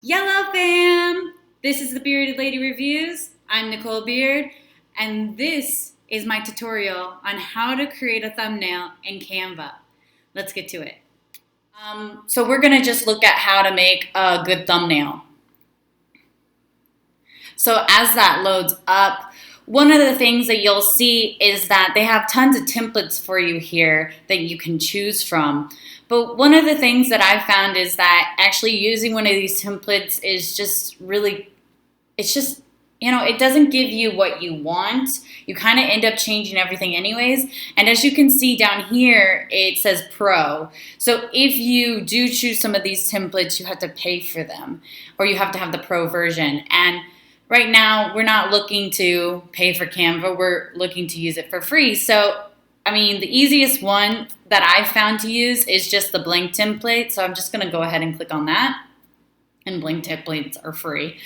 Yellow fam! This is the Bearded Lady Reviews. I'm Nicole Beard, and this is my tutorial on how to create a thumbnail in Canva. Let's get to it. So we're gonna just look at how to make a good thumbnail. So as that loads up, one of the things that you'll see is that they have tons of templates for you here that you can choose from. But one of the things that I found is that actually using one of these templates is just really, it's just, it doesn't give you what you want. You kind of end up changing everything anyways. And as you can see down here, it says Pro. So if you do choose some of these templates, you have to pay for them, or you have to have the Pro version. And right now, we're not looking to pay for Canva. We're looking to use it for free. So, I mean, the easiest one that I've found to use is just the blank template. So I'm just going to go ahead and click on that. And blank templates are free.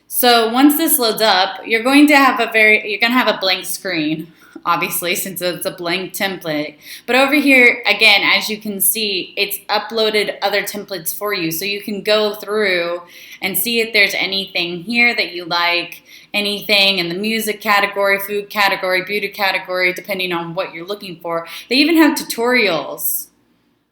So once this loads up, you're going to have a blank screen, obviously, since it's a blank template. But over here, again, as you can see, it's uploaded other templates for you. So you can go through and see if there's anything here that you like, anything in the music category, food category, beauty category, depending on what you're looking for. They even have tutorials,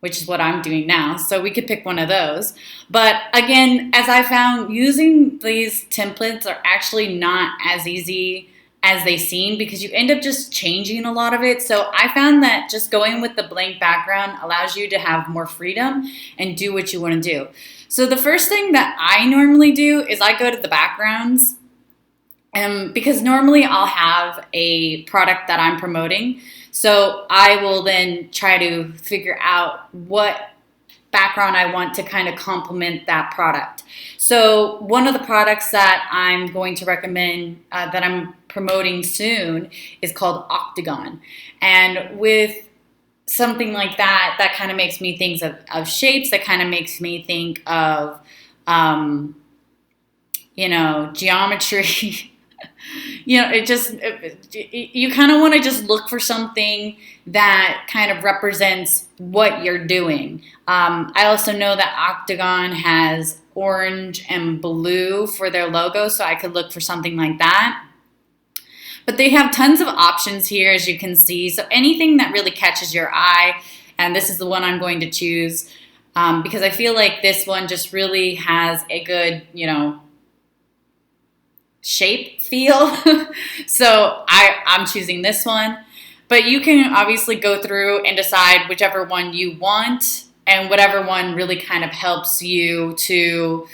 which is what I'm doing now. So we could pick one of those. But again, as I found, using these templates are actually not as easy as they seem because you end up just changing a lot of it. So I found that just going with the blank background allows you to have more freedom and do what you want to do. So the first thing that I normally do is I go to the backgrounds, because normally I'll have a product that I'm promoting. So I will then try to figure out what background I want to kind of complement that product. So one of the products that I'm going to recommend that I'm promoting soon is called Octagon. And with something like that, that kind of makes me think of shapes, that kind of makes me think of, geometry. You kind of want to just look for something that kind of represents what you're doing. I also know that Octagon has orange and blue for their logo, so I could look for something like that. But they have tons of options here, as you can see. So anything that really catches your eye, and this is the one I'm going to choose because I feel like this one just really has a good, shape feel. So I'm choosing this one, but you can obviously go through and decide whichever one you want and whatever one really kind of helps you to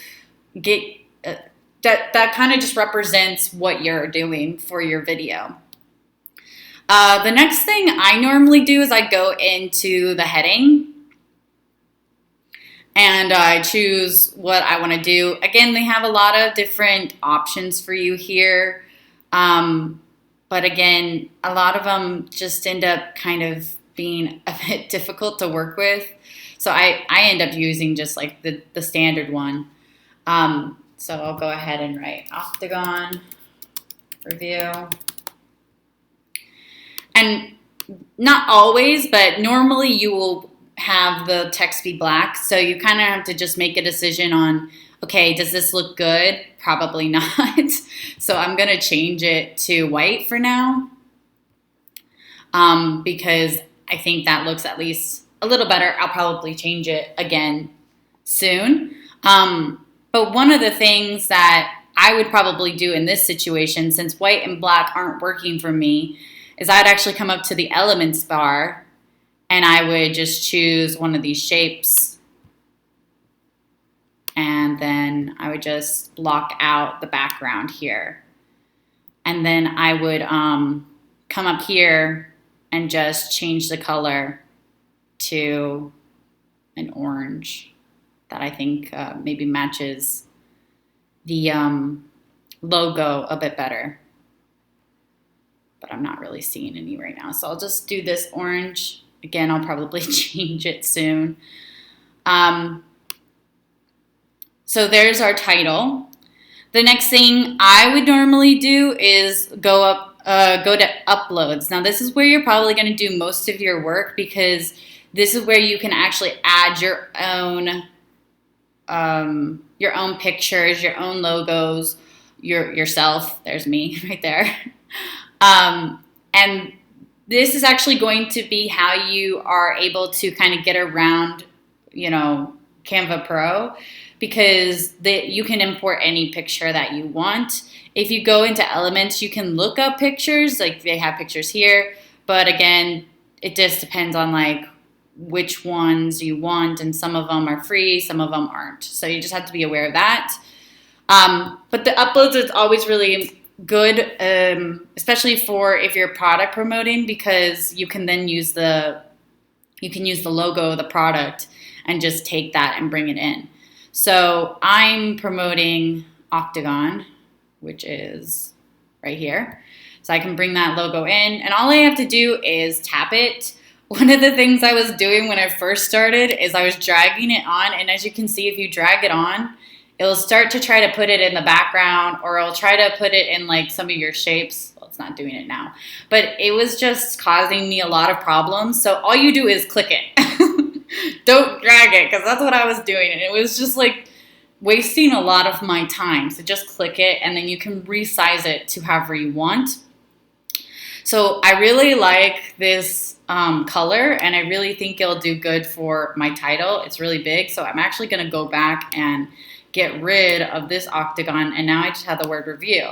get that kind of just represents what you're doing for your video. The next thing I normally do is I go into the heading and I choose what I want to do. Again, they have a lot of different options for you here. But again, a lot of them just end up kind of being a bit difficult to work with. So I end up using just like the standard one. So I'll go ahead and write Octagon review. And not always, but normally you will have the text be black. So you kind of have to just make a decision on, okay, does this look good? Probably not. So I'm going to change it to white for now because I think that looks at least a little better. I'll probably change it again soon. But one of the things that I would probably do in this situation, since white and black aren't working for me, is I'd actually come up to the elements bar and I would just choose one of these shapes. And then I would just block out the background here. And then I would come up here and just change the color to an orange that I think maybe matches the logo a bit better. But I'm not really seeing any right now. So I'll just do this orange. Again, I'll probably change it soon. So there's our title. The next thing I would normally do is go to uploads. Now this is where you're probably going to do most of your work because this is where you can actually add your own your own pictures, your own logos, yourself. There's me right there. And this is actually going to be how you are able to kind of get around, Canva Pro, because you can import any picture that you want. If you go into Elements, you can look up pictures, like they have pictures here, but again, it just depends on like which ones you want, and some of them are free, some of them aren't. So you just have to be aware of that. But the uploads is always really good, especially for if you're product promoting, because you can then use the logo of the product and just take that and bring it in. So I'm promoting Octagon, which is right here. So I can bring that logo in, and all I have to do is tap it. One of the things I was doing when I first started is I was dragging it on, and as you can see, if you drag it on, it'll start to try to put it in the background, or it'll try to put it in like some of your shapes. Well, it's not doing it now, but it was just causing me a lot of problems. So all you do is click it. Don't drag it, because that's what I was doing, and it was just like wasting a lot of my time. So just click it, and then you can resize it to however you want. So I really like this color, and I really think it'll do good for my title. It's really big, so I'm actually going to go back and get rid of this octagon, and now I just have the word review.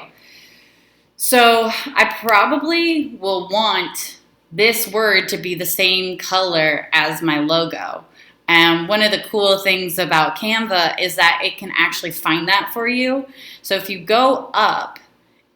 So I probably will want this word to be the same color as my logo. And one of the cool things about Canva is that it can actually find that for you. So if you go up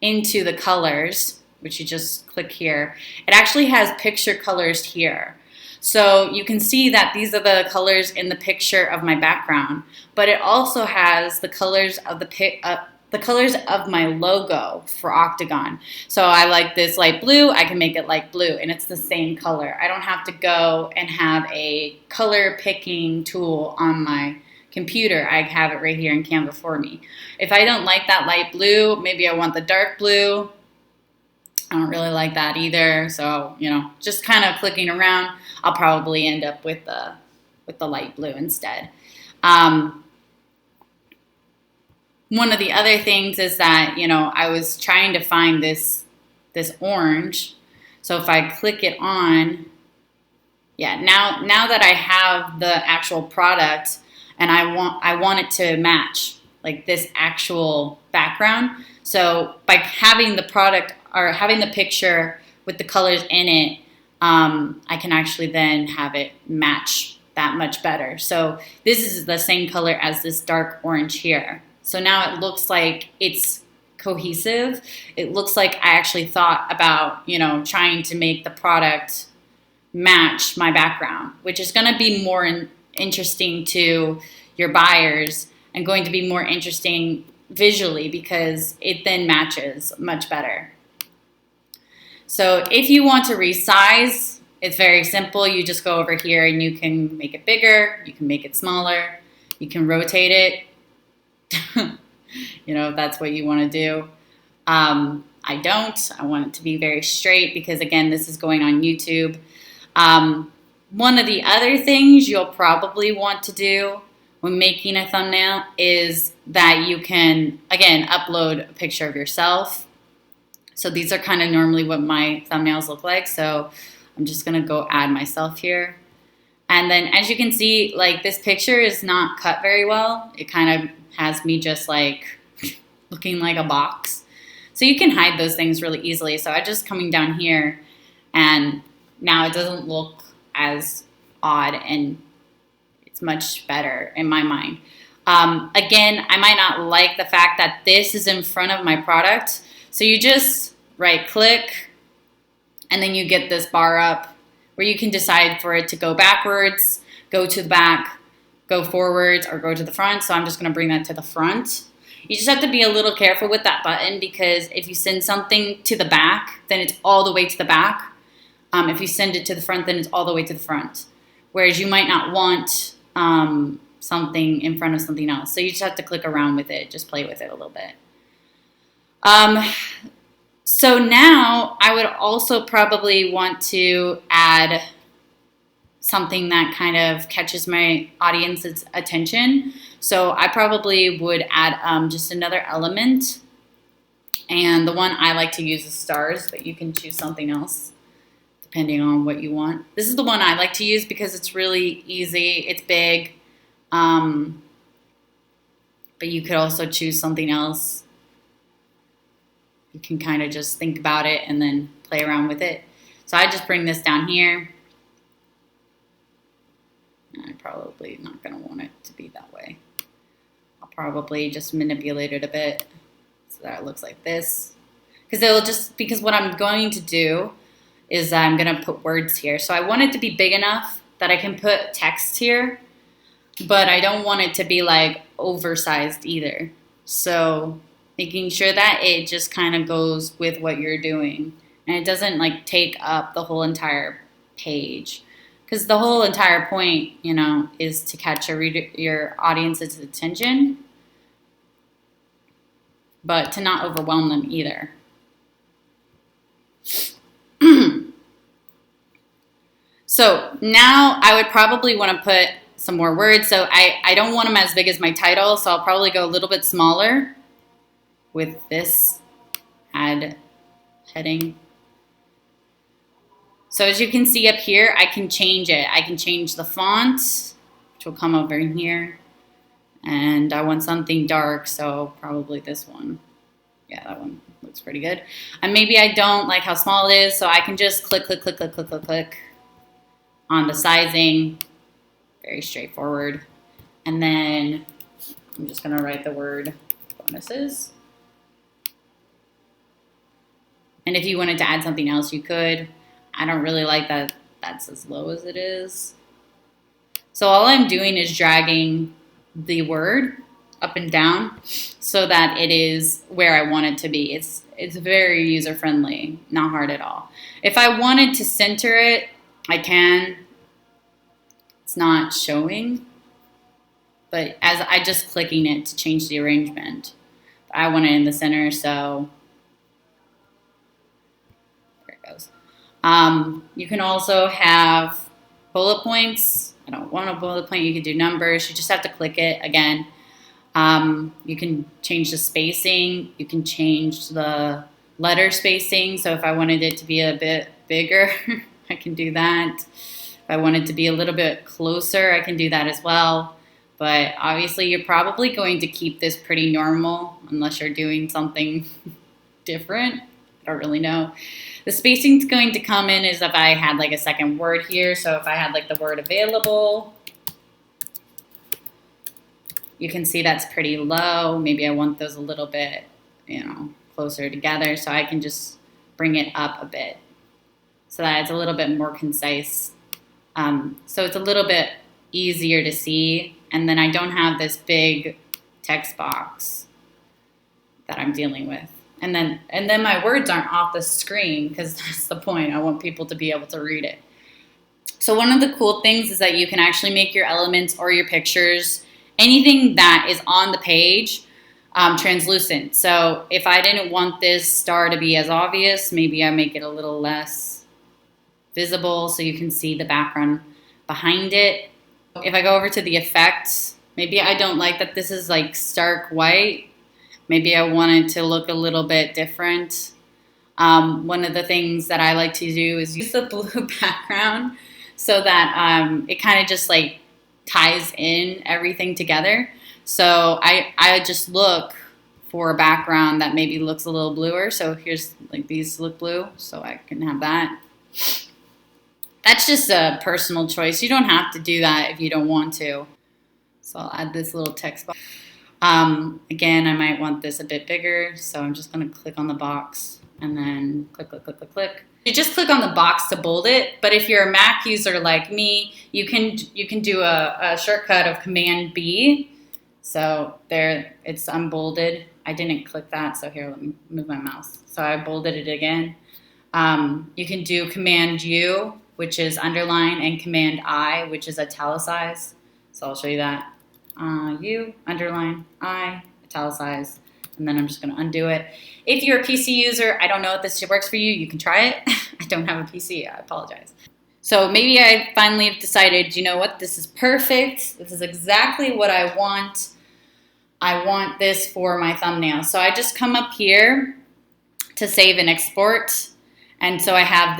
into the colors, which you just click here, it actually has picture colors here. So you can see that these are the colors in the picture of my background, but it also has the colors of the colors of my logo for Octagon. So I like this light blue, I can make it light blue, and it's the same color. I don't have to go and have a color picking tool on my computer. I have it right here in Canva for me. If I don't like that light blue, maybe I want the dark blue. I don't really like that either. So, just kind of clicking around, I'll probably end up with the light blue instead. One of the other things is that, I was trying to find this orange. So if I click it on, now that I have the actual product and I want it to match like this actual background. So by having the product or having the picture with the colors in it, I can actually then have it match that much better. So this is the same color as this dark orange here. So now it looks like it's cohesive. It looks like I actually thought about, trying to make the product match my background, which is going to be more interesting to your buyers and going to be more interesting visually because it then matches much better. So if you want to resize, it's very simple. You just go over here and you can make it bigger, you can make it smaller, you can rotate it. If that's what you want to do. I don't. I want it to be very straight because, again, this is going on YouTube. One of the other things you'll probably want to do when making a thumbnail is that you can, again, upload a picture of yourself. So these are kind of normally what my thumbnails look like. So I'm just going to go add myself here. And then as you can see, like this picture is not cut very well. It kind of has me just like looking like a box. So you can hide those things really easily. So I'm just coming down here and now it doesn't look as odd and it's much better in my mind. Again, I might not like the fact that this is in front of my product. So you just right click and then you get this bar up where you can decide for it to go backwards, go to the back, go forwards, or go to the front. So I'm just going to bring that to the front. You just have to be a little careful with that button because if you send something to the back, then it's all the way to the back. If you send it to the front, then it's all the way to the front. Whereas you might not want something in front of something else. So you just have to click around with it, just play with it a little bit. So now I would also probably want to add something that kind of catches my audience's attention. So I probably would add just another element. And the one I like to use is stars, but you can choose something else depending on what you want. This is the one I like to use because it's really easy. It's big. But you could also choose something else. You can kind of just think about it and then play around with it. So I just bring this down here. I'm probably not going to want it to be that way. I'll probably just manipulate it a bit so that it looks like this. Because what I'm going to do is I'm going to put words here. So I want it to be big enough that I can put text here, but I don't want it to be like oversized either. So making sure that it just kind of goes with what you're doing and it doesn't like take up the whole entire page. Because the whole entire point, you know, is to catch your audience's attention, but to not overwhelm them either. So now I would probably want to put some more words. So I don't want them as big as my title, so I'll probably go a little bit smaller with this add heading. So as you can see up here, I can change it. I can change the font, which will come over in here. And I want something dark, so probably this one. Yeah, that one looks pretty good. And maybe I don't like how small it is, so I can just click on the sizing. Very straightforward. And then I'm just gonna write the word bonuses. And if you wanted to add something else, you could. I don't really like that that's as low as it is. So all I'm doing is dragging the word up and down so that it is where I want it to be. It's very user-friendly, not hard at all. If I wanted to center it, I can. It's not showing, but as I just clicking it to change the arrangement. I want it in the center, so there it goes. You can also have bullet points. I don't want a bullet point. You can do numbers. You just have to click it again. You can change the spacing. You can change the letter spacing. So if I wanted it to be a bit bigger, I can do that. If I want it to be a little bit closer, I can do that as well. But obviously, you're probably going to keep this pretty normal unless you're doing something different. I don't really know. The spacing's going to come in as if I had like a second word here. So if I had like the word available, you can see that's pretty low. Maybe I want those a little bit, you know, closer together. So I can just bring it up a bit so that it's a little bit more concise. So it's a little bit easier to see. And then I don't have this big text box that I'm dealing with. And then my words aren't off the screen because that's the point. I want people to be able to read it. So one of the cool things is that you can actually make your elements or your pictures, anything that is on the page, translucent. So if I didn't want this star to be as obvious, maybe I make it a little less visible so you can see the background behind it. If I go over to the effects, maybe I don't like that this is like stark white. Maybe I want it to look a little bit different. One of the things that I like to do is use the blue background so that it kind of just like ties in everything together. So I just look for a background that maybe looks a little bluer. So here's like these look blue, so I can have that. That's just a personal choice. You don't have to do that if you don't want to. So I'll add this little text box. Again, I might want this a bit bigger, so I'm just going to click on the box and then click. You just click on the box to bold it, but if you're a Mac user like me, you can do a shortcut of Command B. So there, it's unbolded. I didn't click that, so here, let me move my mouse. So I bolded it again. You can do Command U, which is underline, and Command I, which is italicize. So I'll show you that. U, underline, I, italicize, and then I'm just going to undo it. If you're a PC user, I don't know if this works for you. You can try it. I don't have a PC. I apologize. So maybe I finally have decided, you know what, this is perfect. This is exactly what I want. I want this for my thumbnail. So I just come up here to save and export. And so I have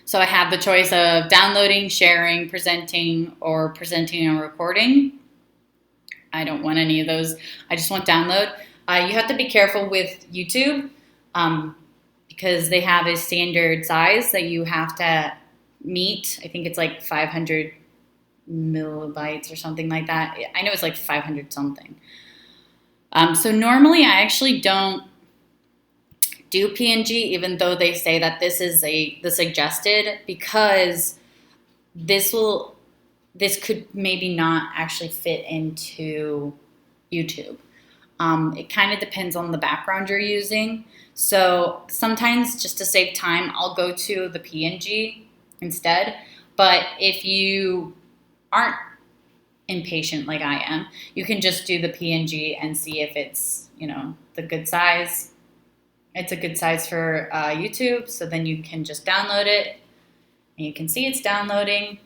so I have the choice of downloading, sharing, presenting, or presenting and recording. I don't want any of those. I just want download. You have to be careful with YouTube because they have a standard size that you have to meet. I think it's like 500 millibytes or something like that. I know it's like 500 something. So normally I actually don't do PNG, even though they say that this is the suggested, because this could maybe not actually fit into YouTube. It kind of depends on the background you're using. So sometimes just to save time, I'll go to the PNG instead. But if you aren't impatient like I am, you can just do the PNG and see if it's, the good size. It's a good size for YouTube, so then you can just download it, and you can see it's downloading.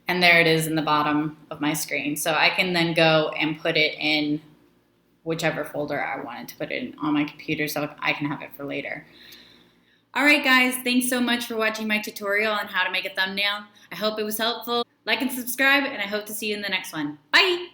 And there it is in the bottom of my screen. So I can then go and put it in whichever folder I wanted to put it in on my computer so I can have it for later. All right, guys, thanks so much for watching my tutorial on how to make a thumbnail. I hope it was helpful. Like and subscribe, and I hope to see you in the next one. Bye!